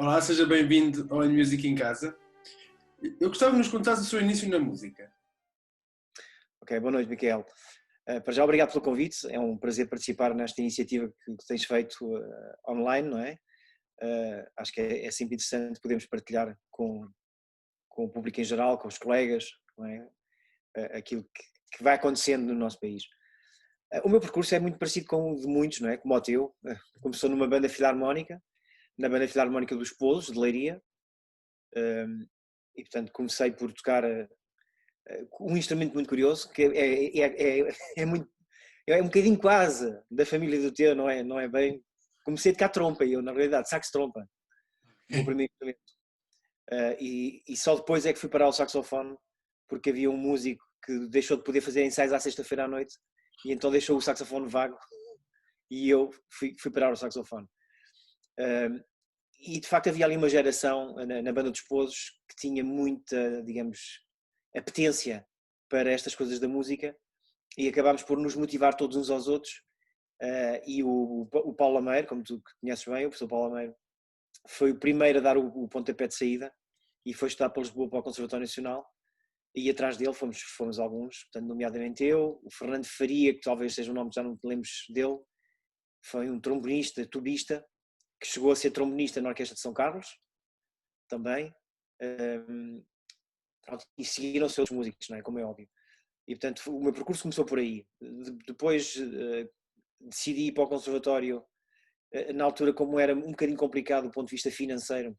Olá, seja bem-vindo ao Music em Casa. Eu gostava de nos contar o seu início na música. Ok, boa noite, Miquel. Para já, obrigado pelo convite. É um prazer participar nesta iniciativa que tens feito online, não é? Acho que é sempre interessante podermos partilhar com o público em geral, com os colegas, não é? Aquilo que vai acontecendo no nosso país. O meu percurso é muito parecido com o de muitos, não é? Como o teu. Começou numa banda filarmónica, na banda filarmónica dos Polos, de Leiria, e portanto comecei por tocar um instrumento muito curioso, que é um bocadinho quase da família do teu, não é bem. Comecei a tocar trompa, eu na realidade, sax-trompa, o meu primeiro instrumento. E só depois é que fui parar o saxofone, porque havia um músico que deixou de poder fazer ensaios à sexta-feira à noite, e então deixou o saxofone vago, e eu fui parar o saxofone. E de facto havia ali uma geração na banda dos Pozos que tinha muita, digamos, apetência para estas coisas da música, e acabámos por nos motivar todos uns aos outros. E o Paulo Lameiro, como tu conheces bem, o professor Paulo Lameiro, foi o primeiro a dar o pontapé de saída e foi estudar para Lisboa, para o Conservatório Nacional, e atrás dele fomos alguns, portanto, nomeadamente eu, o Fernando Faria, que talvez seja um nome que já não te lembres dele, foi um trombonista, tubista, que chegou a ser trombonista na Orquestra de São Carlos, também, e seguiram-se outros músicos, não é? Como é óbvio. E portanto o meu percurso começou por aí. Depois decidi ir para o conservatório, na altura, como era um bocadinho complicado do ponto de vista financeiro,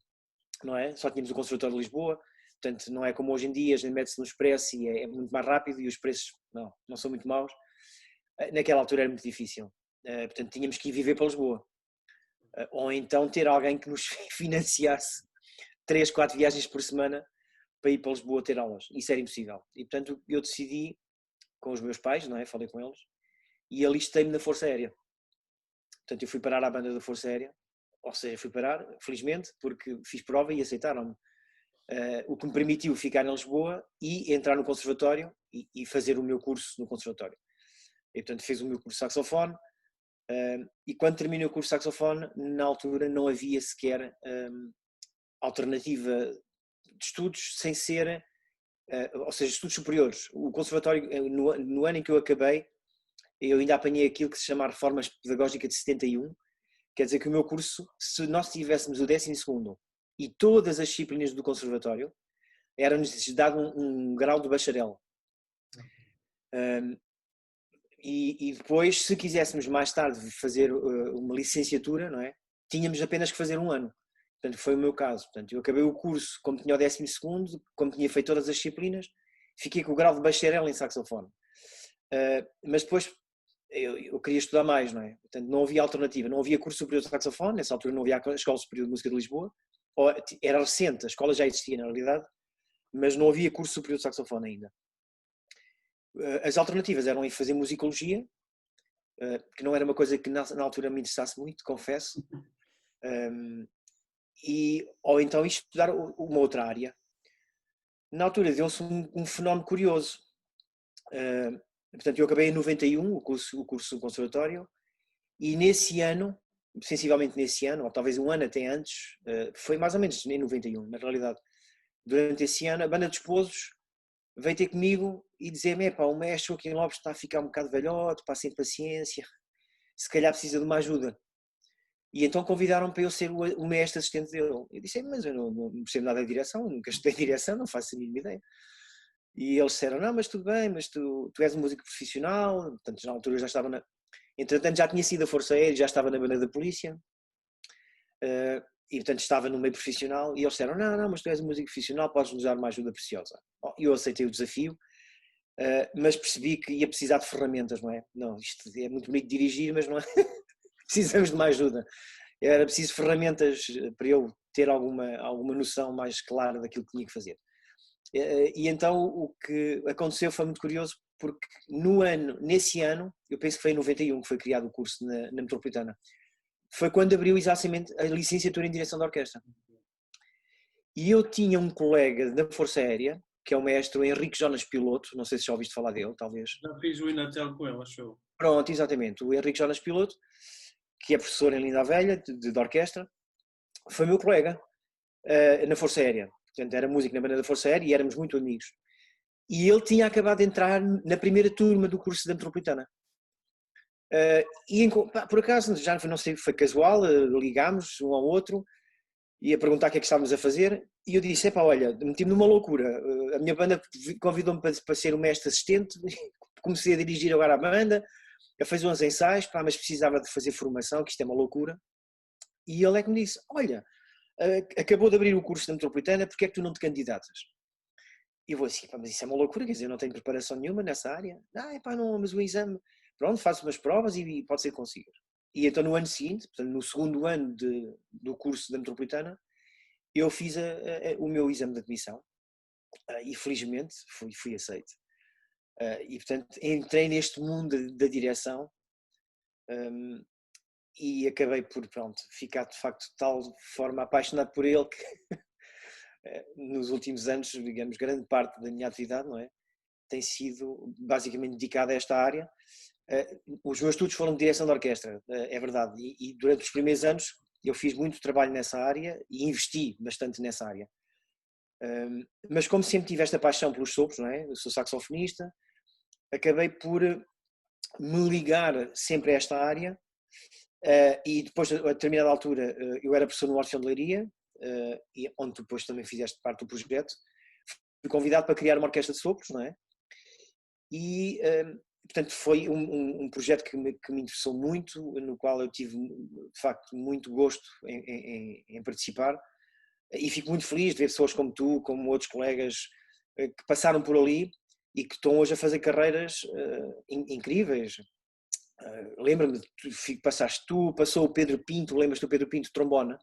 não é? Só tínhamos o Conservatório de Lisboa, portanto não é como hoje em dia, a gente mete-se no Expresso e é muito mais rápido e os preços não são muito maus. Naquela altura era muito difícil, portanto tínhamos que ir viver para Lisboa, ou então ter alguém que nos financiasse 3, 4 viagens por semana para ir para Lisboa ter aulas. Isso era impossível. E portanto eu decidi, com os meus pais, não é? Falei com eles, e alistei-me na Força Aérea. Portanto, eu fui parar à banda da Força Aérea, ou seja, fui parar, felizmente, porque fiz prova e aceitaram-me. O que me permitiu ficar em Lisboa e entrar no conservatório e fazer o meu curso no conservatório. E, portanto, fiz o meu curso de saxofone, e quando terminei o curso de saxofone, na altura não havia sequer alternativa de estudos sem ser, ou seja, estudos superiores. O conservatório, no ano em que eu acabei, eu ainda apanhei aquilo que se chama a Reforma Pedagógica de 71, quer dizer que o meu curso, se nós tivéssemos o 12º e todas as disciplinas do conservatório, era-nos dado um grau de bacharel. E depois, se quiséssemos mais tarde fazer uma licenciatura, não é? Tínhamos apenas que fazer um ano. Portanto, foi o meu caso. Portanto, eu acabei o curso como tinha o 12º, como tinha feito todas as disciplinas, fiquei com o grau de bacharel em saxofone. Mas depois eu queria estudar mais, não é? Portanto, não havia alternativa, não havia curso superior de saxofone, nessa altura não havia a Escola Superior de Música de Lisboa, era recente, a escola já existia na realidade, mas não havia curso superior de saxofone ainda. As alternativas eram ir fazer musicologia, que não era uma coisa que na altura me interessasse muito, confesso, ou então estudar uma outra área. Na altura deu-se um fenómeno curioso. Portanto, eu acabei em 91 o curso do conservatório, e nesse ano, sensivelmente nesse ano, ou talvez um ano até antes, foi mais ou menos em 91, na realidade, durante esse ano, a banda de esposos veio ter comigo e dizer-me: o mestre Joaquim Lopes está a ficar um bocado velhote, sem paciência, se calhar precisa de uma ajuda. E então convidaram-me para eu ser o mestre assistente dele. Eu disse: mas eu não percebo nada de direção, nunca estudei direção, não faço a mínima ideia. E eles disseram: não, mas tudo bem, mas tu és um músico profissional. Portanto, na altura eu já estava entretanto já tinha sido a Força Aérea, já estava na banda da polícia, e portanto estava no meio profissional, e eles disseram: não, mas tu és um músico profissional, podes-nos dar uma ajuda preciosa. Eu aceitei o desafio, mas percebi que ia precisar de ferramentas, não é? Não, isto é muito bonito dirigir, mas não é? Precisamos de mais ajuda. Era preciso ferramentas para eu ter alguma noção mais clara daquilo que tinha que fazer. E então o que aconteceu foi muito curioso, porque nesse ano, eu penso que foi em 91 que foi criado o curso na Metropolitana, foi quando abriu exatamente a licenciatura em direção da orquestra. E eu tinha um colega da Força Aérea, que é o maestro Henrique Jonas Piloto, não sei se já ouviste falar dele, talvez. Já fiz o Inatel com ele, achou? Pronto, exatamente, o Henrique Jonas Piloto, que é professor em Linda a Velha, de orquestra, foi meu colega. na Força Aérea. Portanto, era músico na banda da Força Aérea e éramos muito amigos. E ele tinha acabado de entrar na primeira turma do curso da Metropolitana. E por acaso, já não sei, foi casual, ligámos um ao outro e a perguntar o que é que estávamos a fazer, e eu disse, olha, meti-me numa loucura, a minha banda convidou-me para ser o mestre assistente, comecei a dirigir agora a banda, a fazer uns ensaios, mas precisava de fazer formação, que isto é uma loucura, e ele é que me disse, olha, acabou de abrir o curso da Metropolitana, porque é que tu não te candidatas? E eu vou assim, mas isso é uma loucura, quer dizer, eu não tenho preparação nenhuma nessa área, não, mas o exame, pronto, faço umas provas e pode ser que consiga. E então no ano seguinte, portanto, no segundo ano do curso da Metropolitana, eu fiz o meu exame de admissão e felizmente fui aceito. E portanto entrei neste mundo da direção e acabei por, ficar de facto de tal forma apaixonado por ele que nos últimos anos, digamos, grande parte da minha atividade, não é, tem sido basicamente dedicada a esta área. Os meus estudos foram de direção de orquestra, é verdade, e durante os primeiros anos eu fiz muito trabalho nessa área e investi bastante nessa área. Mas como sempre tive esta paixão pelos sopros, não é? Eu sou saxofonista, acabei por me ligar sempre a esta área e depois, a determinada altura, eu era professor no Orfeão de Leiria, onde depois também fizeste parte do projeto. Fui convidado para criar uma orquestra de sopros, não é? E portanto foi um projeto que me interessou muito, no qual eu tive de facto muito gosto em participar, e fico muito feliz de ver pessoas como tu, como outros colegas que passaram por ali e que estão hoje a fazer carreiras incríveis. Lembra-me, passou o Pedro Pinto, lembras-te do Pedro Pinto, trombone?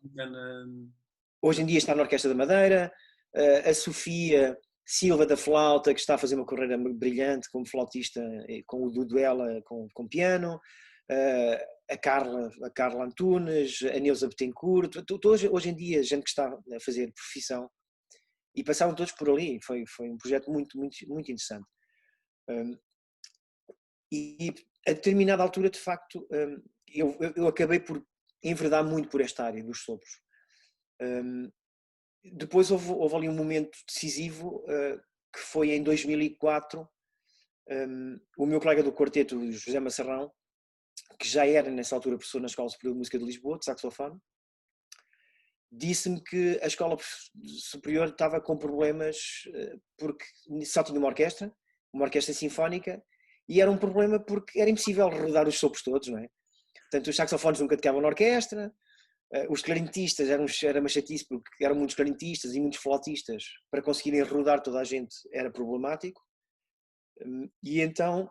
Hoje em dia está na Orquestra da Madeira. A Sofia Silva da flauta, que está a fazer uma carreira brilhante como flautista, com o Duduela com piano, a Carla Antunes, a Neuza Betancourt, hoje em dia gente que está a fazer profissão, e passaram todos por ali. Foi um projeto muito, muito, muito interessante. E a determinada altura, de facto, eu acabei por enverdar muito por esta área dos sopros. Depois houve ali um momento decisivo, que foi em 2004, o meu colega do quarteto, José Macerrão, que já era nessa altura professor na Escola Superior de Música de Lisboa, de saxofone, disse-me que a Escola Superior estava com problemas porque só tinha uma orquestra sinfónica, e era um problema porque era impossível rodar os sopros todos, não é? Portanto, os saxofones nunca tocavam na orquestra, os clarinetistas era uma chatice porque eram muitos clarinetistas e muitos flautistas, para conseguirem rodar toda a gente era problemático. E então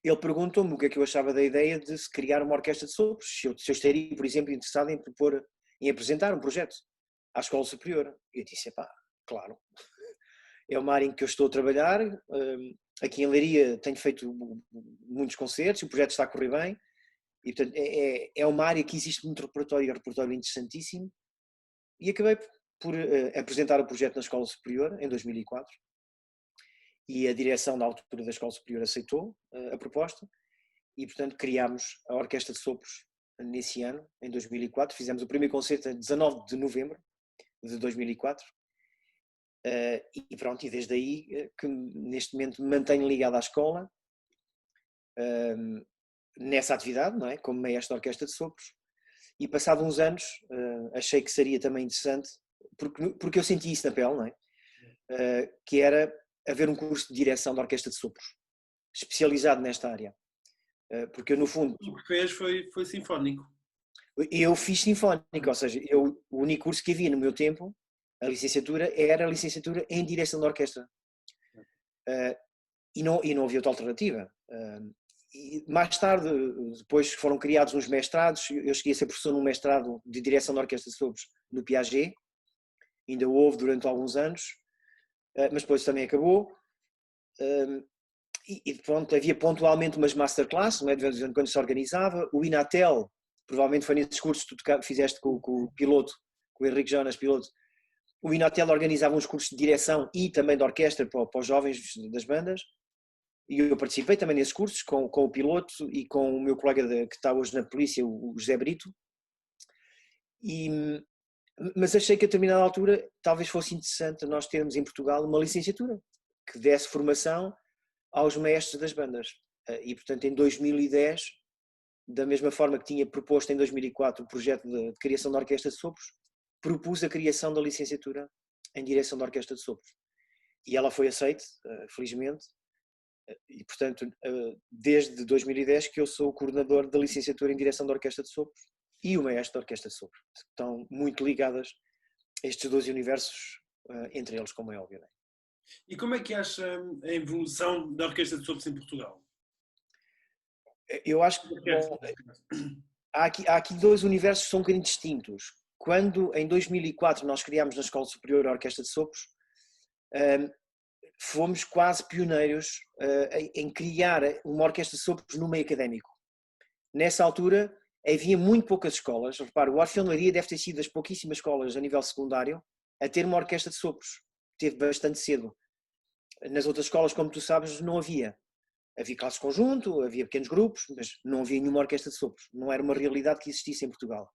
ele perguntou-me o que é que eu achava da ideia de se criar uma orquestra de sopros, se eu estaria, por exemplo, interessado em apresentar um projeto à Escola Superior. E eu disse, claro, é uma área em que eu estou a trabalhar, aqui em Leiria tenho feito muitos concertos, o projeto está a correr bem, e portanto é uma área que existe muito repertório, interessantíssimo, e acabei por apresentar o projeto na Escola Superior em 2004, e a direção da altura da Escola Superior aceitou a proposta, e portanto criámos a Orquestra de Sopros nesse ano, em 2004, fizemos o primeiro concerto a 19 de novembro de 2004, e pronto, e desde aí que neste momento me mantenho ligado à escola, nessa atividade, não é? Como maestro da Orquestra de Sopros, e passado uns anos achei que seria também interessante, porque eu senti isso na pele, não é? Que era haver um curso de direção da Orquestra de Sopros, especializado nesta área. Porque eu, no fundo... O que fez foi sinfónico. Eu fiz sinfónico, ou seja, o único curso que havia no meu tempo, a licenciatura, era a licenciatura em direção da orquestra. E não havia outra alternativa. E mais tarde, depois foram criados uns mestrados, eu cheguei a ser professor num mestrado de direção da Orquestra de Sopros no Piaget, ainda houve durante alguns anos, mas depois também acabou. E pronto, havia pontualmente umas masterclasses, não é? De vez em quando se organizava. O Inatel, provavelmente foi nesses cursos que tu fizeste com o piloto, com o Henrique Jonas, piloto. O Inatel organizava uns cursos de direção e também de orquestra para os jovens das bandas. E eu participei também nesses cursos com o piloto e com o meu colega que está hoje na polícia, o José Brito. E Mas achei que a determinada altura talvez fosse interessante nós termos em Portugal uma licenciatura que desse formação aos mestres das bandas. E, portanto, em 2010, da mesma forma que tinha proposto em 2004 o projeto de criação da Orquestra de Sopros, propus a criação da licenciatura em direção da Orquestra de Sopros. E ela foi aceita, felizmente, e, portanto, desde 2010 que eu sou o coordenador da licenciatura em direção da Orquestra de Sopros e o maestro da Orquestra de Sopros. Estão muito ligadas estes dois universos, entre eles, como é óbvio. Não é? E como é que acha a evolução da Orquestra de Sopros em Portugal? Eu acho que bom, há aqui dois universos que são um bocadinho distintos. Quando, em 2004, nós criámos na Escola Superior a Orquestra de Sopros, fomos quase pioneiros em criar uma orquestra de sopros no meio académico. Nessa altura havia muito poucas escolas. Repare, o Orfeu de Leiria deve ter sido das pouquíssimas escolas a nível secundário a ter uma orquestra de sopros. Teve bastante cedo. Nas outras escolas, como tu sabes, não havia. Havia classes de conjunto, havia pequenos grupos, mas não havia nenhuma orquestra de sopros. Não era uma realidade que existisse em Portugal.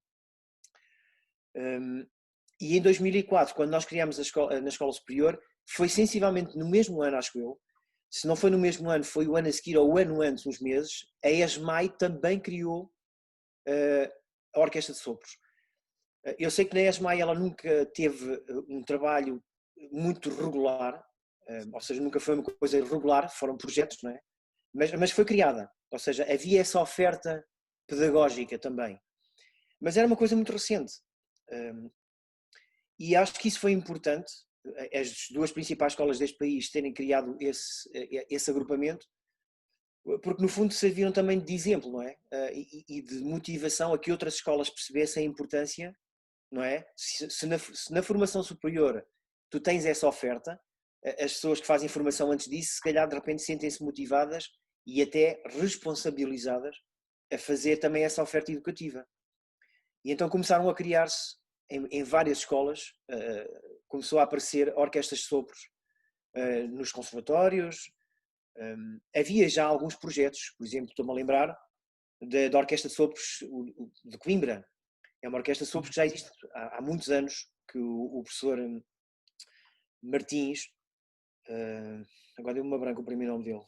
E em 2004, quando nós criámos na Escola Superior, foi sensivelmente no mesmo ano, acho eu, se não foi no mesmo ano, foi o ano a seguir ou o ano antes, uns meses, a ESMAI também criou a Orquestra de Sopros. Eu sei que na ESMAI ela nunca teve um trabalho muito regular, ou seja, nunca foi uma coisa regular, foram projetos, não é? Mas foi criada, ou seja, havia essa oferta pedagógica também. Mas era uma coisa muito recente. E acho que isso foi importante, as duas principais escolas deste país terem criado esse agrupamento, porque no fundo serviram também de exemplo, não é? E de motivação a que outras escolas percebessem a importância, não é? Se na formação superior tu tens essa oferta, as pessoas que fazem formação antes disso, se calhar de repente sentem-se motivadas e até responsabilizadas a fazer também essa oferta educativa. E então começaram a criar-se em várias escolas, começou a aparecer orquestras de sopros nos conservatórios. Havia já alguns projetos, por exemplo, estou-me a lembrar da Orquestra de Sopros de Coimbra. É uma orquestra de sopros que já existe há muitos anos, que o professor Martins, agora deu-me uma branca o primeiro nome dele,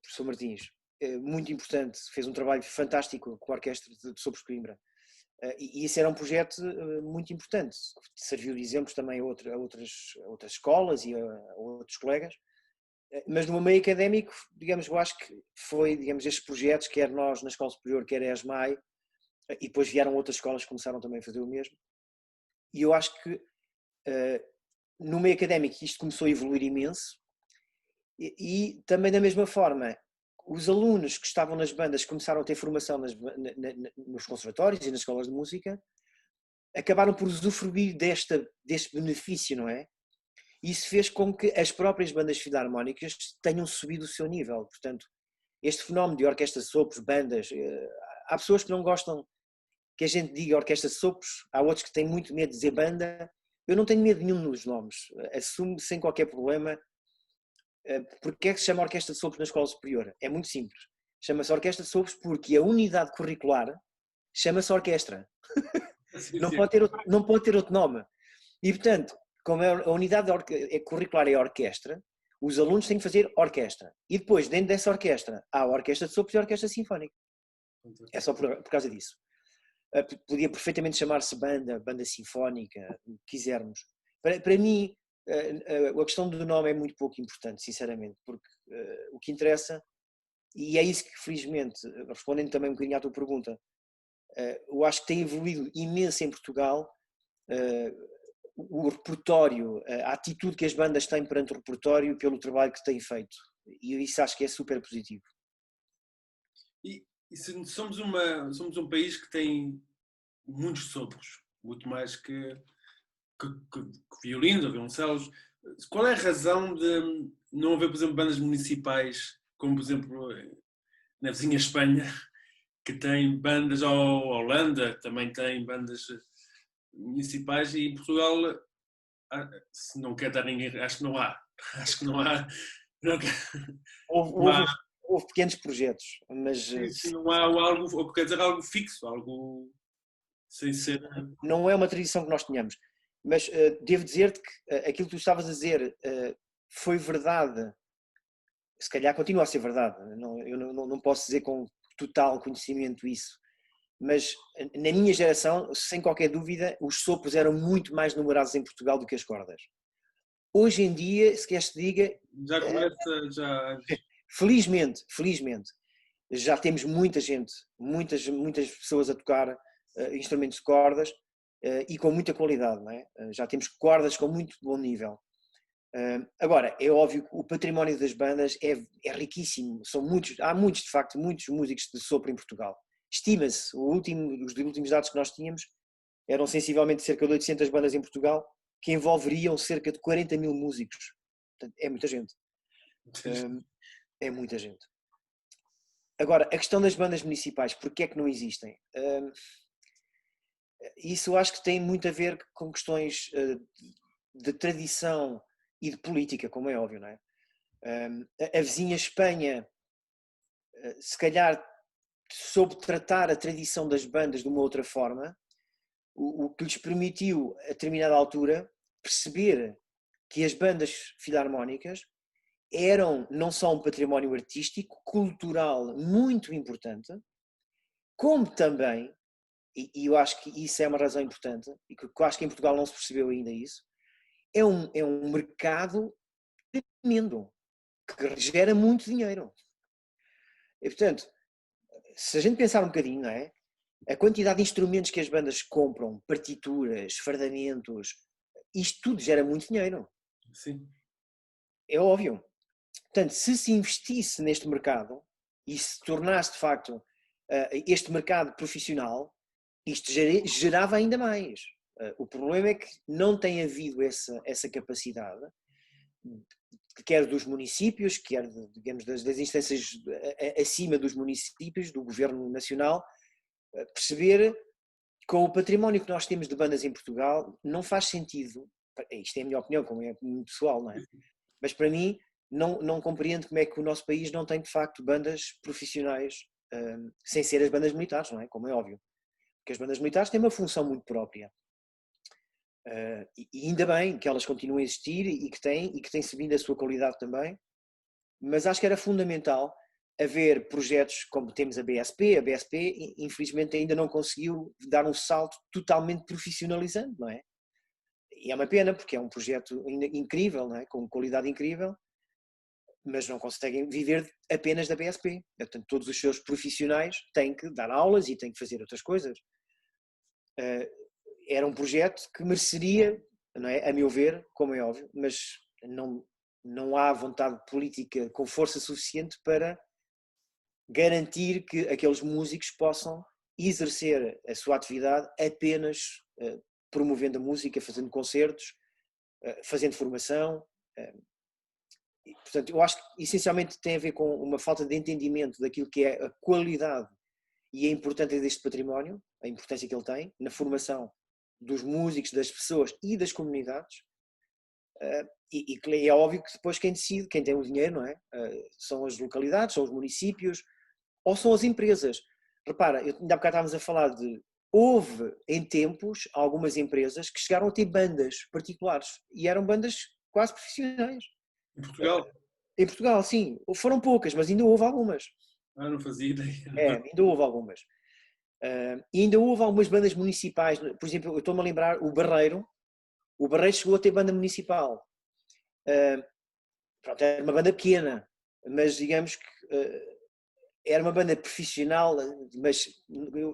professor Martins, muito importante, fez um trabalho fantástico com a Orquestra de Sopros de Coimbra. E isso era um projeto muito importante, serviu de exemplos também a outras escolas e a outros colegas, mas no meio académico, digamos, eu acho que foi, digamos, estes projetos, quer nós na Escola Superior, quer a ESMAI, e depois vieram outras escolas que começaram também a fazer o mesmo, e eu acho que no meio académico isto começou a evoluir imenso, e também da mesma forma, os alunos que estavam nas bandas começaram a ter formação nos conservatórios e nas escolas de música, acabaram por usufruir deste benefício, não é? Isso fez com que as próprias bandas filarmónicas tenham subido o seu nível. Portanto, este fenómeno de orquestra de sopros, bandas, há pessoas que não gostam que a gente diga orquestra de sopros, há outros que têm muito medo de dizer banda. Eu não tenho medo nenhum dos nomes, assumo sem qualquer problema. Porque é que se chama Orquestra de Sopros na Escola Superior? É muito simples. Chama-se Orquestra de Sopros porque a unidade curricular chama-se orquestra. Sim, não, sim. não pode ter outro nome. E, portanto, como a unidade curricular é a orquestra, os alunos têm que fazer orquestra. E depois, dentro dessa orquestra, há a Orquestra de Sopros e a Orquestra Sinfónica. É só por causa disso. Podia perfeitamente chamar-se banda sinfónica, o que quisermos. Para mim, a questão do nome é muito pouco importante, sinceramente, porque o que interessa, e é isso que felizmente, respondendo também um bocadinho à tua pergunta, eu acho que tem evoluído imenso em Portugal o repertório, a atitude que as bandas têm perante o repertório pelo trabalho que têm feito, e isso acho que é super positivo. E se somos um país que tem muitos sopros, muito mais que violinos ou violoncelos, qual é a razão de não haver, por exemplo, bandas municipais, como por exemplo na vizinha Espanha, que tem bandas, ou a Holanda também tem bandas municipais, e em Portugal, se não quer dar ninguém, acho que não há. Acho que não há. Não, Houve pequenos projetos, mas não há algo, ou quer dizer, algo fixo, algo sem ser. Não é uma tradição que nós tenhamos. Mas devo dizer-te que aquilo que tu estavas a dizer foi verdade. Se calhar continua a ser verdade. Eu não posso dizer com total conhecimento isso. Mas na minha geração, sem qualquer dúvida, os sopros eram muito mais numerosos em Portugal do que as cordas. Hoje em dia, se quer se diga, Já começa, já. felizmente, já temos muita gente, muitas pessoas a tocar instrumentos de cordas e com muita qualidade, não é? Já temos cordas com muito bom nível. Agora, é óbvio que o património das bandas é riquíssimo. Há muitos, de facto, muitos músicos de sopro em Portugal. Estima-se, os últimos dados que nós tínhamos eram sensivelmente cerca de 800 bandas em Portugal, que envolveriam cerca de 40 mil músicos. Portanto, é muita gente. É muita gente. Agora, a questão das bandas municipais, porquê é que não existem? Isso acho que tem muito a ver com questões de tradição e de política, como é óbvio, não é? A vizinha Espanha, se calhar, soube tratar a tradição das bandas de uma outra forma, o que lhes permitiu, a determinada altura, perceber que as bandas filarmónicas eram não só um património artístico, cultural muito importante, como também, e eu acho que isso é uma razão importante, e que eu acho que em Portugal não se percebeu ainda isso, é um mercado tremendo, que gera muito dinheiro. E, portanto, se a gente pensar um bocadinho, não é? A quantidade de instrumentos que as bandas compram, partituras, fardamentos, isto tudo gera muito dinheiro. Sim. É óbvio. Portanto, se investisse neste mercado e se tornasse de facto este mercado profissional, isto gerava ainda mais. O problema é que não tem havido essa capacidade, quer dos municípios, quer, digamos, das instâncias acima dos municípios, do governo nacional, perceber com o património que nós temos de bandas em Portugal, não faz sentido, isto é a minha opinião, como é muito pessoal, não é? Mas para mim, não compreendo como é que o nosso país não tem de facto bandas profissionais, sem ser as bandas militares, não é? Como é óbvio. Porque as bandas militares têm uma função muito própria. E ainda bem que elas continuam a existir e que têm subindo a sua qualidade também, mas acho que era fundamental haver projetos como temos a BSP infelizmente ainda não conseguiu dar um salto totalmente profissionalizante, não é? E é uma pena porque é um projeto incrível, não é? Com qualidade incrível, mas não conseguem viver apenas da BSP. Portanto, todos os seus profissionais têm que dar aulas e têm que fazer outras coisas. Era um projeto que mereceria, não é? A meu ver, como é óbvio, mas não há vontade política com força suficiente para garantir que aqueles músicos possam exercer a sua atividade apenas promovendo a música, fazendo concertos, fazendo formação. Portanto, eu acho que essencialmente tem a ver com uma falta de entendimento daquilo que é a qualidade e a importância deste património, a importância que ele tem na formação dos músicos, das pessoas e das comunidades. E é óbvio que depois quem decide, quem tem o dinheiro, não é? São as localidades, são os municípios ou são as empresas. Repara, ainda há bocado estávamos a falar houve em tempos algumas empresas que chegaram a ter bandas particulares e eram bandas quase profissionais. Em Portugal? Em Portugal, sim. Foram poucas, mas ainda houve algumas. Não fazia ideia. Ainda houve algumas. E ainda houve algumas bandas municipais. Por exemplo, eu estou-me a lembrar, o Barreiro chegou a ter banda municipal. Pronto, era uma banda pequena, mas digamos que era uma banda profissional, mas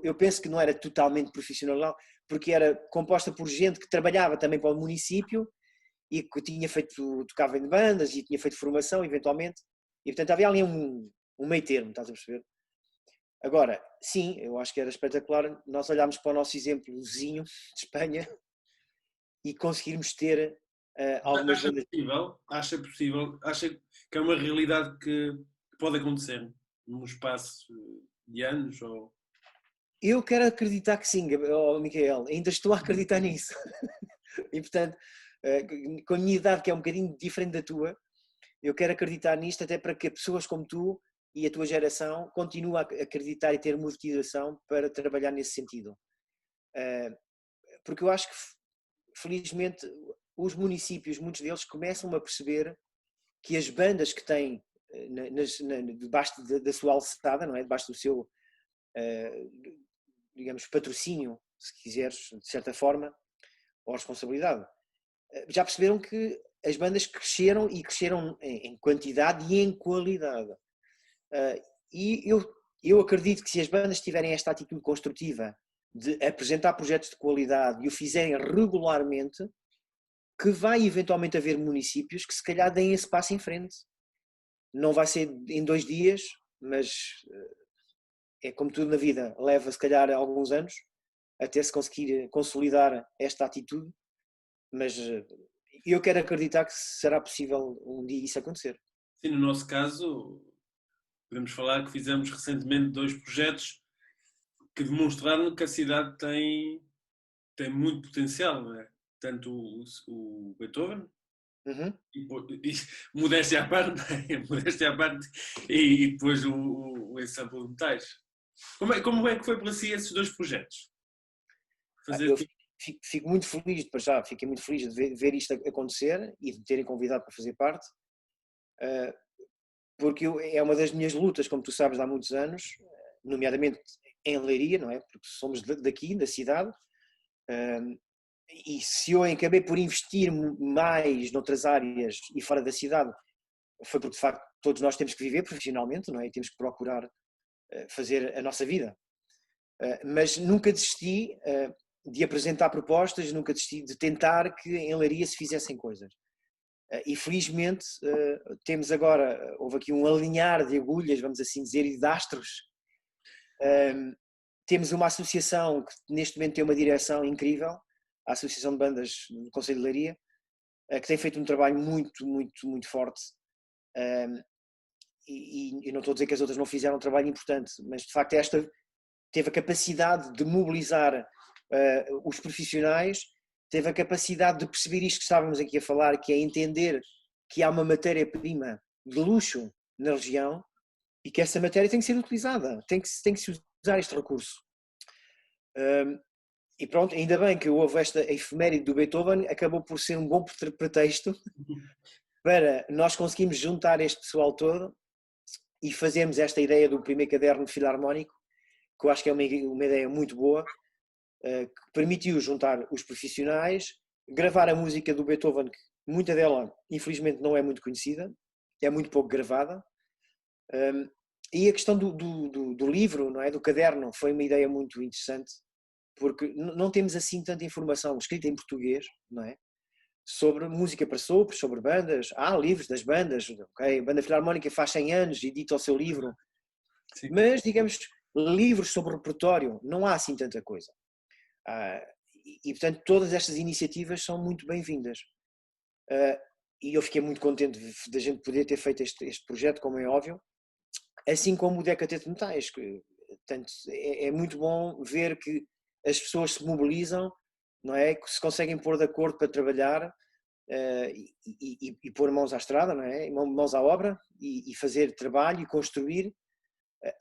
eu penso que não era totalmente profissional, porque era composta por gente que trabalhava também para o município e que tocava em bandas e tinha feito formação, eventualmente, e portanto havia ali um meio termo, estás a perceber? Agora, sim, eu acho que era espetacular nós olharmos para o nosso exemplo vizinho de Espanha e conseguirmos ter algumas bandas. Acha possível? Acha que é uma realidade que pode acontecer num espaço de anos? Ou... Eu quero acreditar que sim, Micael, ainda estou a acreditar nisso. E portanto, com a minha idade, que é um bocadinho diferente da tua, eu quero acreditar nisto até para que pessoas como tu e a tua geração continuem a acreditar e ter motivação para trabalhar nesse sentido. Porque eu acho que, felizmente, os municípios, muitos deles, começam a perceber que as bandas que têm debaixo da sua alçada, não é? Debaixo do seu, digamos, patrocínio, se quiseres, de certa forma, ou responsabilidade, já perceberam que as bandas cresceram e cresceram em quantidade e em qualidade. E eu acredito que se as bandas tiverem esta atitude construtiva de apresentar projetos de qualidade e o fizerem regularmente, que vai eventualmente haver municípios que se calhar deem esse passo em frente. Não vai ser em 2 dias, mas é como tudo na vida, leva se calhar alguns anos até se conseguir consolidar esta atitude, mas eu quero acreditar que será possível um dia isso acontecer. Sim, no nosso caso, podemos falar que fizemos recentemente 2 projetos que demonstraram que a cidade tem muito potencial, não é? Tanto o Beethoven, Uhum. e modéstia à parte, modéstia à parte, e depois o ensamble de metais. Como é que foi para si esses 2 projetos? Fazer Eu tudo. fico muito feliz, para já, fiquei muito feliz de ver isto acontecer e de me terem convidado para fazer parte, porque é uma das minhas lutas, como tu sabes, há muitos anos, nomeadamente em Leiria, não é? Porque somos daqui, da cidade, e se eu acabei por investir mais noutras áreas e fora da cidade, foi porque de facto todos nós temos que viver profissionalmente, não é? E temos que procurar fazer a nossa vida. Mas nunca desisti de apresentar propostas, nunca desisti de tentar que em Leiria se fizessem coisas. E felizmente temos agora, houve aqui um alinhar de agulhas, vamos assim dizer, e de astros. Temos uma associação que neste momento tem uma direção incrível, a Associação de Bandas do Conselho de Leiria, que tem feito um trabalho muito, muito, muito forte. E não estou a dizer que as outras não fizeram um trabalho importante, mas de facto esta teve a capacidade de mobilizar os profissionais, teve a capacidade de perceber isto que estávamos aqui a falar, que é entender que há uma matéria-prima de luxo na região e que essa matéria tem que ser utilizada, tem que se usar este recurso. E pronto, ainda bem que houve esta efeméride do Beethoven, acabou por ser um bom pretexto para nós conseguirmos juntar este pessoal todo e fazermos esta ideia do primeiro caderno filarmónico, que eu acho que é uma ideia muito boa, que permitiu juntar os profissionais, gravar a música do Beethoven, que muita dela, infelizmente, não é muito conhecida, é muito pouco gravada, e a questão do livro, não é? Do caderno, foi uma ideia muito interessante, porque não temos assim tanta informação escrita em português, não é? Sobre música para sopros, sobre bandas. Há livros das bandas, ok? A Banda Filarmónica faz 100 anos, edita o seu livro, Sim. mas, digamos, livros sobre repertório, não há assim tanta coisa. Portanto, todas estas iniciativas são muito bem-vindas. E eu fiquei muito contente de a gente poder ter feito este projeto, como é óbvio, assim como o Decateto de Metais. Portanto, é muito bom ver que as pessoas se mobilizam, não é? Que se conseguem pôr de acordo para trabalhar e pôr mãos à estrada, não é? Mãos à obra e fazer trabalho e construir,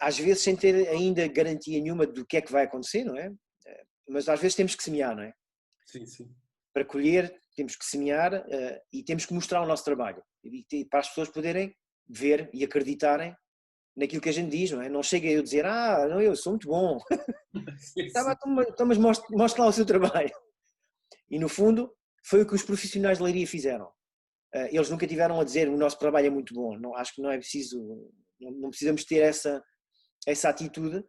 às vezes sem ter ainda garantia nenhuma do que é que vai acontecer, não é? Mas às vezes temos que semear, não é? Sim, sim. Para colher, temos que semear e temos que mostrar o nosso trabalho. E para as pessoas poderem ver e acreditarem naquilo que a gente diz, não é? Não chega eu a dizer, não, eu sou muito bom. Sim, sim. Então, mas mostre lá o seu trabalho. E no fundo, foi o que os profissionais de Leiria fizeram. Eles nunca tiveram a dizer o nosso trabalho é muito bom. Não, acho que não é preciso, não precisamos ter essa atitude,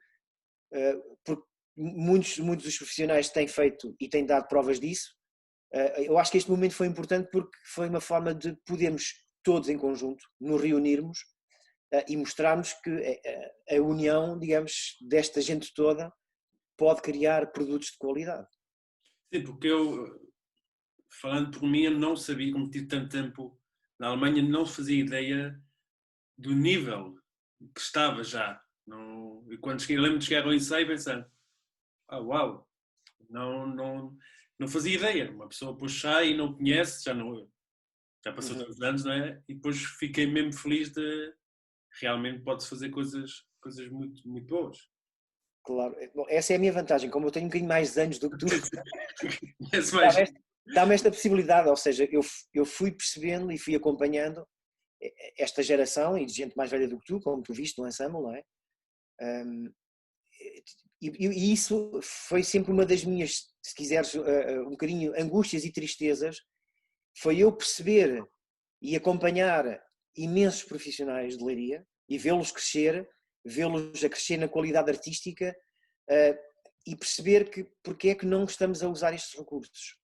porque muitos dos profissionais têm feito e têm dado provas disso. Eu acho que este momento foi importante porque foi uma forma de podermos todos em conjunto nos reunirmos e mostrarmos que a união, digamos, desta gente toda pode criar produtos de qualidade. Sim, porque eu, falando por mim, eu não sabia, como tive tanto tempo na Alemanha, não fazia ideia do nível que estava já. Não, e quando cheguei, lembro de chegar ao ensaio pensando, uau, não fazia ideia. Uma pessoa puxa e não conhece, já passou Uhum. tantos anos, não é? E depois fiquei mesmo feliz de realmente pode-se fazer coisas muito, muito boas. claro. Bom, essa é a minha vantagem, como eu tenho um bocadinho mais anos do que tu, Conhece mais. dá-me esta possibilidade, ou seja, eu fui percebendo e fui acompanhando esta geração e de gente mais velha do que tu, como tu viste no ensemble, não é? E isso foi sempre uma das minhas, se quiseres, um bocadinho angústias e tristezas, foi eu perceber e acompanhar imensos profissionais de Leiria e vê-los crescer, vê-los a crescer na qualidade artística e perceber que porque é que não estamos a usar estes recursos,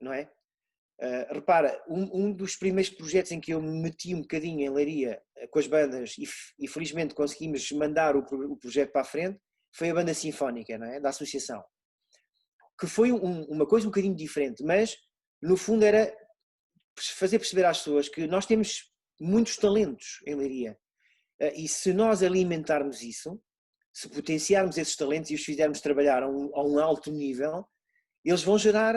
não é? Repara, um dos primeiros projetos em que eu me meti um bocadinho em Leiria com as bandas e felizmente conseguimos mandar o projeto para a frente foi a banda sinfónica, não é? Da associação, que foi uma coisa um bocadinho diferente, mas no fundo era fazer perceber às pessoas que nós temos muitos talentos em Leiria e se nós alimentarmos isso, se potenciarmos esses talentos e os fizermos trabalhar a um alto nível, eles vão gerar,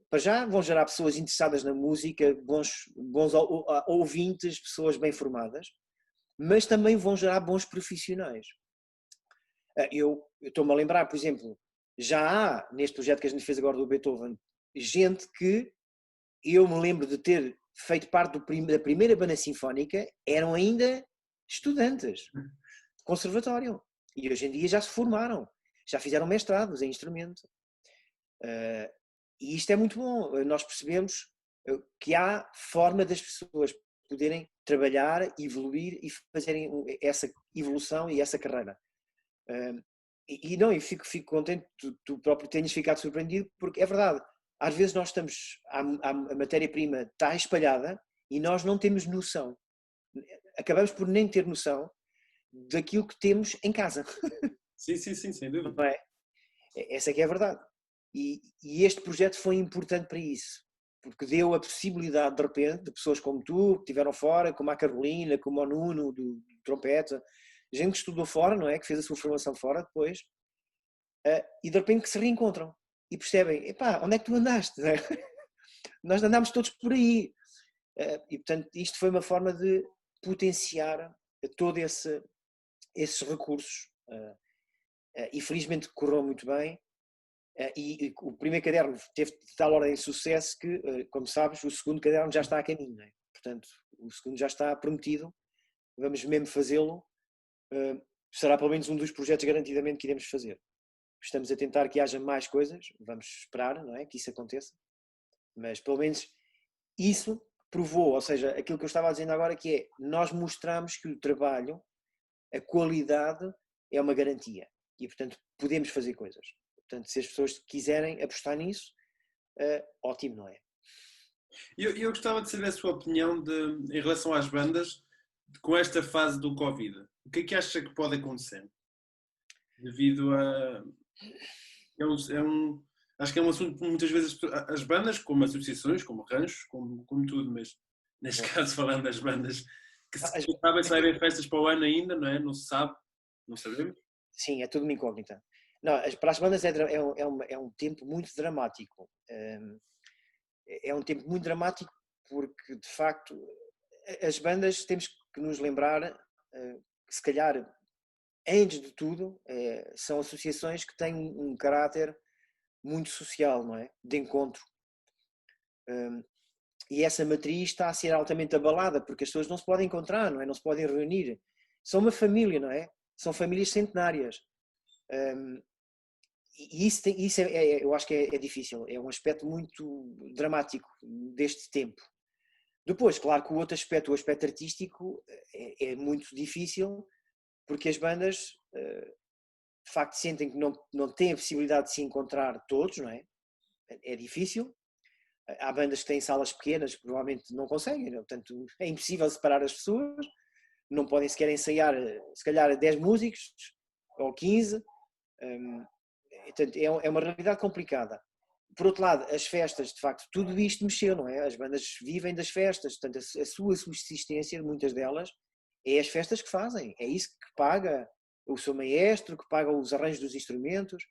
para já, vão gerar pessoas interessadas na música, bons ouvintes, pessoas bem formadas, mas também vão gerar bons profissionais. Eu estou-me a lembrar, por exemplo, já há, neste projeto que a gente fez agora do Beethoven, gente que eu me lembro de ter feito parte da primeira banda sinfónica, eram ainda estudantes de conservatório. E hoje em dia já se formaram, já fizeram mestrados em instrumento. E isto é muito bom. Nós percebemos que há forma das pessoas poderem trabalhar, evoluir e fazerem essa evolução e essa carreira. E fico contente que tu próprio tenhas ficado surpreendido, porque é verdade, às vezes nós estamos, a matéria-prima está espalhada e nós não temos noção, acabamos por nem ter noção daquilo que temos em casa. Sim, sem dúvida. Não é? Essa é que é a verdade. E este projeto foi importante para isso, porque deu a possibilidade, de repente, de pessoas como tu, que estiveram fora, como a Carolina, como o Nuno, do trompete, gente que estudou fora, não é? Que fez a sua formação fora depois, e de repente que se reencontram e percebem, epá, onde é que tu andaste? Nós andámos todos por aí. E portanto isto foi uma forma de potenciar todos esses recursos. E felizmente correu muito bem. E o primeiro caderno teve de tal ordem de sucesso que, como sabes, o segundo caderno já está a caminho. Não é? Portanto, o segundo já está prometido. Vamos mesmo fazê-lo. Será pelo menos um dos projetos garantidamente que iremos fazer. Estamos a tentar que haja mais coisas, vamos esperar, não é? Que isso aconteça, mas pelo menos isso provou, ou seja, aquilo que eu estava dizendo agora que é, nós mostramos que o trabalho, a qualidade é uma garantia e portanto podemos fazer coisas. Portanto, se as pessoas quiserem apostar nisso, ótimo, não é? Eu gostava de saber a sua opinião em relação às bandas com esta fase do Covid. O que é que acha que pode acontecer? Devido a... acho que é um assunto que muitas vezes as bandas, como associações, como ranchos, como tudo, mas neste caso falando das bandas, que se sabem se vai haver festas para o ano ainda, não é? Não se sabe, não sabemos. Sim, é tudo uma incógnita. Não, para as bandas é um tempo muito dramático. É um tempo muito dramático porque, de facto, as bandas temos que nos lembrar que, se calhar, antes de tudo, são associações que têm um caráter muito social, não é? De encontro. E essa matriz está a ser altamente abalada porque as pessoas não se podem encontrar, não é? Não se podem reunir. São uma família, não é? São famílias centenárias. E isso eu acho que é difícil. É um aspecto muito dramático deste tempo. Depois, claro que o outro aspecto, o aspecto artístico, é muito difícil porque as bandas, de facto, sentem que não têm a possibilidade de se encontrar todos, não é? É difícil. Há bandas que têm salas pequenas que provavelmente não conseguem, não? Portanto, é impossível separar as pessoas, não podem sequer ensaiar, se calhar, 10 músicos ou 15. Portanto, é uma realidade complicada. Por outro lado, as festas, de facto, tudo isto mexeu, não é? As bandas vivem das festas, portanto, a sua subsistência, muitas delas, é as festas que fazem, é isso que paga o seu maestro, que paga os arranjos dos instrumentos,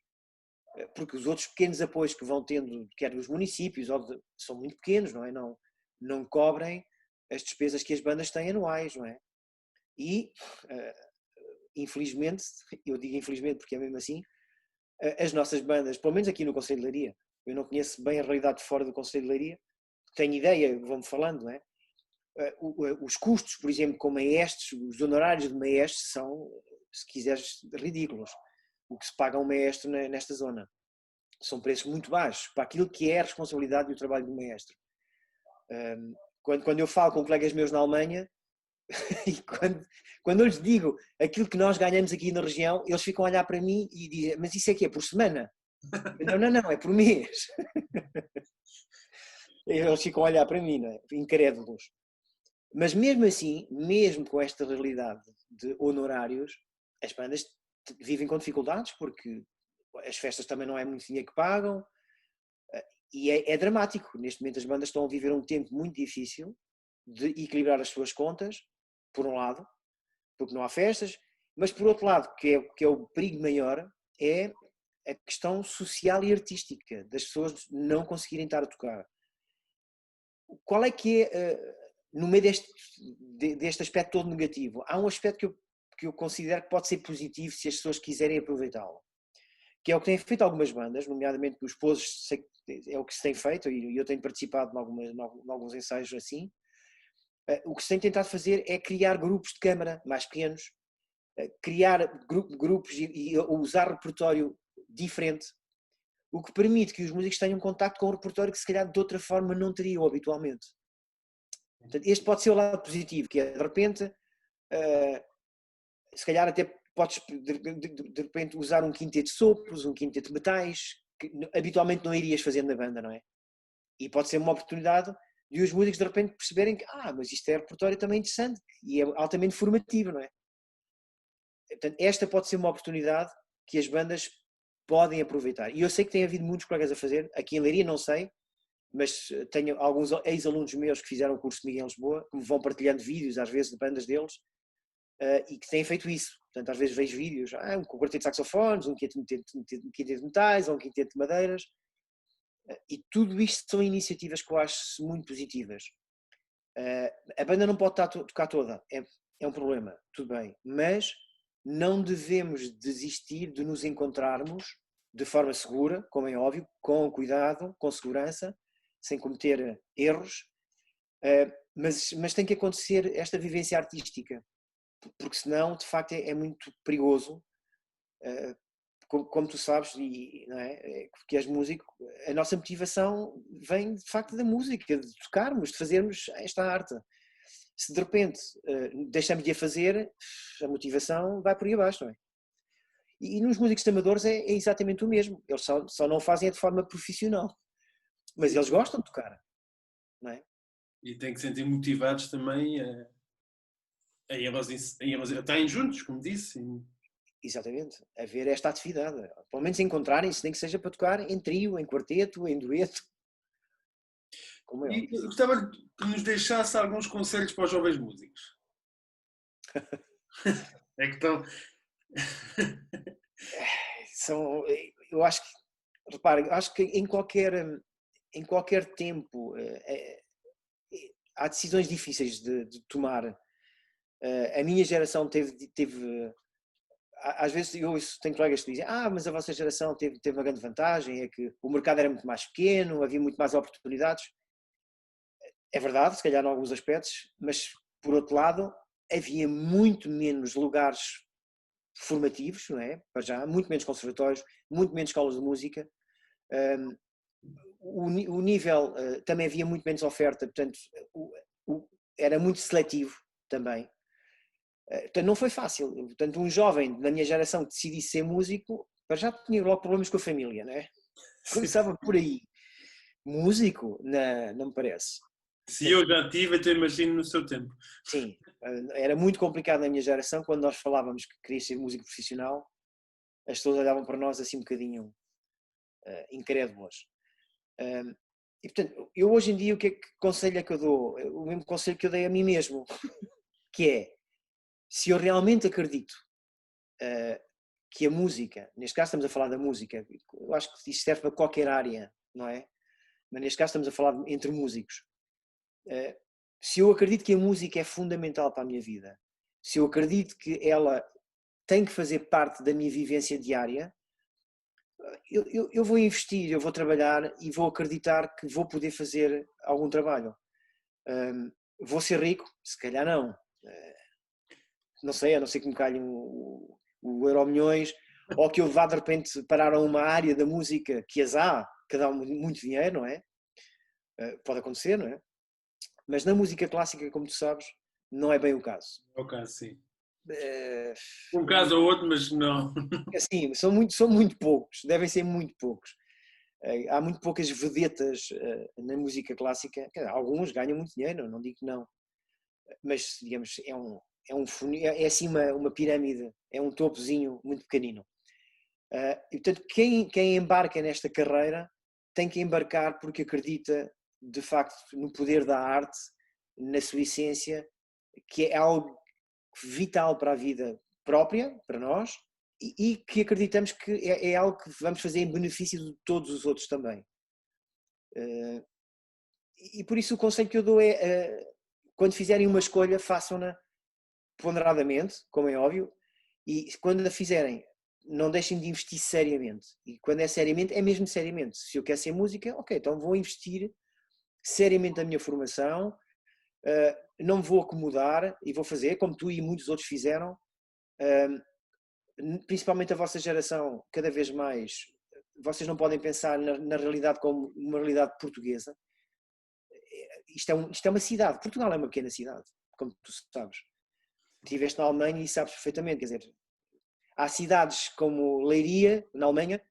porque os outros pequenos apoios que vão tendo, quer dos municípios, são muito pequenos, não é? Não cobrem as despesas que as bandas têm anuais, não é? E infelizmente, eu digo infelizmente porque é mesmo assim, as nossas bandas, pelo menos aqui no Concelho de Leiria, eu não conheço bem a realidade fora do Concelho de Leiria, tenho ideia, vão-me falando, não é? Os custos, por exemplo, com maestros, os honorários de maestros são, se quiseres, ridículos. O que se paga a um maestro nesta zona. São preços muito baixos para aquilo que é a responsabilidade e o trabalho do maestro. Quando eu falo com colegas meus na Alemanha, e quando eu lhes digo aquilo que nós ganhamos aqui na região, eles ficam a olhar para mim e dizem, mas isso é que é por semana? Não, é por mês. Eles ficam a olhar para mim, não é? Incrédulos. Mas mesmo assim, mesmo com esta realidade de honorários, as bandas vivem com dificuldades porque as festas também não é muito dinheiro que pagam e é dramático. Neste momento as bandas estão a viver um tempo muito difícil de equilibrar as suas contas, por um lado, porque não há festas, mas por outro lado, que é o perigo maior, é a questão social e artística das pessoas não conseguirem estar a tocar. Qual é que é, no meio deste aspecto todo negativo, há um aspecto que eu considero que pode ser positivo se as pessoas quiserem aproveitá-lo, que é o que têm feito algumas bandas, nomeadamente nos poses, é o que se tem feito, e eu tenho participado em alguns ensaios assim. O que se tem tentado fazer é criar grupos de câmara mais pequenos, criar grupos e usar repertório diferente, o que permite que os músicos tenham contacto com um repertório que se calhar de outra forma não teriam habitualmente. Portanto, este pode ser o lado positivo, que é de repente, se calhar até podes de repente usar um quinteto de sopros, um quinteto de metais, que habitualmente não irias fazendo na banda, não é? E pode ser uma oportunidade de os músicos de repente perceberem que, mas isto é repertório também interessante e é altamente formativo, não é? Portanto, esta pode ser uma oportunidade que as bandas podem aproveitar. E eu sei que tem havido muitos colegas a fazer, aqui em Leiria não sei, mas tenho alguns ex-alunos meus que fizeram o curso de Miguel em Lisboa, que me vão partilhando vídeos, às vezes, de bandas deles, e que têm feito isso. Portanto, às vezes vejo vídeos, um quarteto de saxofones, um quinteto de metais, ou um quinteto de madeiras, e tudo isto são iniciativas que eu acho muito positivas. A banda não pode estar a tocar toda, é um problema, tudo bem, mas não devemos desistir de nos encontrarmos de forma segura, como é óbvio, com cuidado, com segurança, sem cometer erros, mas tem que acontecer esta vivência artística, porque senão, de facto, é muito perigoso, como tu sabes, não é? Porque és músico, a nossa motivação vem, de facto, da música, de tocarmos, de fazermos esta arte. Se de repente deixamos de a fazer, a motivação vai por aí abaixo, não é? E nos músicos amadores é exatamente o mesmo. Eles só não o fazem de forma profissional. Mas eles gostam de tocar, não é? E têm que se sentir motivados também a estarem juntos, como disse. Exatamente. A ver esta atividade. Pelo menos encontrarem-se, nem que seja para tocar em trio, em quarteto, em dueto. Como é E óbvio. eu gostava que nos deixasse alguns conselhos para os jovens músicos. É que estão. Eu acho que, repare, acho que em qualquer tempo há decisões difíceis de tomar. A minha geração teve às vezes eu tenho colegas que dizem, mas a vossa geração teve uma grande vantagem, é que o mercado era muito mais pequeno, havia muito mais oportunidades. É verdade, se calhar em alguns aspectos, mas por outro lado havia muito menos lugares formativos, não é? Para já, muito menos conservatórios, muito menos escolas de música. O nível, também havia muito menos oferta, portanto era muito seletivo também. Portanto, não foi fácil. Portanto, um jovem da minha geração que decidisse ser músico, já tinha logo problemas com a família, não é? Começava por aí. Músico? Não me parece. Se eu já tive, então imagino no seu tempo. Sim, era muito complicado na minha geração, quando nós falávamos que queria ser músico profissional, as pessoas olhavam para nós assim um bocadinho incrédulas. E portanto, eu hoje em dia, que conselho é que eu dou? O mesmo conselho que eu dei a mim mesmo, que é, se eu realmente acredito que a música, neste caso estamos a falar da música, eu acho que isto serve para qualquer área, não é? Mas neste caso estamos a falar entre músicos. Se eu acredito que a música é fundamental para a minha vida, se eu acredito que ela tem que fazer parte da minha vivência diária, eu vou investir, eu vou trabalhar e vou acreditar que vou poder fazer algum trabalho. Vou ser rico? Se calhar não. Não sei, a não ser que me calhe o Euromilhões, ou que eu vá de repente parar a uma área da música que as há, que dá muito dinheiro, não é? Pode acontecer, não é? Mas na música clássica, como tu sabes, não é bem o caso. É o caso, sim. É, Um caso ou outro, mas não. assim, são muito poucos, devem ser muito poucos. Há muito poucas vedetas na música clássica. Alguns ganham muito dinheiro, não digo que não. Mas, digamos, é assim uma pirâmide, é um topozinho muito pequenino. E, portanto, quem embarca nesta carreira tem que embarcar porque acredita, de facto, no poder da arte, na sua essência, que é algo vital para a vida própria, para nós, e que acreditamos que é algo que vamos fazer em benefício de todos os outros também. E por isso o conselho que eu dou é, quando fizerem uma escolha, façam-na ponderadamente, como é óbvio, e quando a fizerem, não deixem de investir seriamente. E quando é seriamente, é mesmo seriamente. Se eu quero ser música, ok, então vou investir seriamente na minha formação, não me vou acomodar e vou fazer, como tu e muitos outros fizeram, principalmente a vossa geração, cada vez mais, vocês não podem pensar na realidade como uma realidade portuguesa. Isto é uma cidade, Portugal é uma pequena cidade, como tu sabes. Estiveste na Alemanha e sabes perfeitamente, quer dizer, há cidades como Leiria, na Alemanha,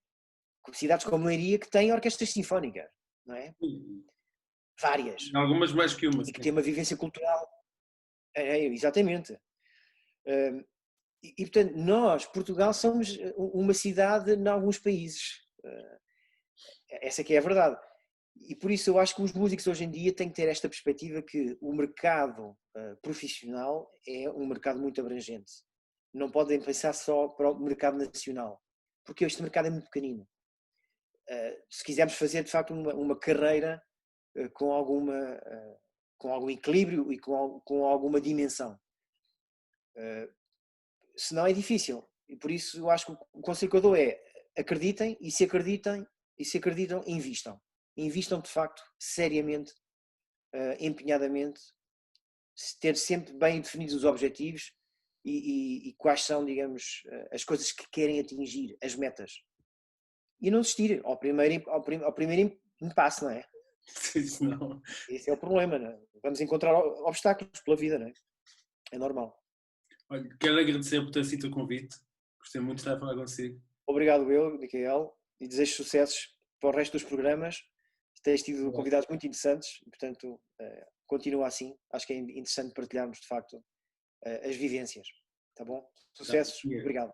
cidades como Leiria que têm orquestras sinfónicas, não é? Várias. Algumas mais que uma, E que sim. têm uma vivência cultural. Exatamente. E, portanto, nós, Portugal, somos uma cidade em alguns países. Essa que é a verdade. E por isso eu acho que os músicos hoje em dia têm que ter esta perspectiva que o mercado profissional é um mercado muito abrangente. Não podem pensar só para o mercado nacional, porque este mercado é muito pequenino. Se quisermos fazer de facto uma carreira com algum equilíbrio e com alguma dimensão. Senão é difícil. E por isso eu acho que o conselho que eu dou é acreditem e se acreditam, invistam. Invistam de facto, seriamente, empenhadamente, ter sempre bem definidos os objetivos e quais são, digamos, as coisas que querem atingir, as metas. E não desistir ao primeiro impasse, não é? Isso não. Esse é o problema, não é? Vamos encontrar obstáculos pela vida, não é? É normal. Olha, quero agradecer por ter sido o convite. Gostei muito de estar a falar consigo. Obrigado eu, Micael, e desejo sucessos para o resto dos programas. Tens tido convidados muito interessantes e, portanto, continua assim. Acho que é interessante partilharmos, de facto, as vivências. Tá bom? Tá. Sucessos. Obrigado.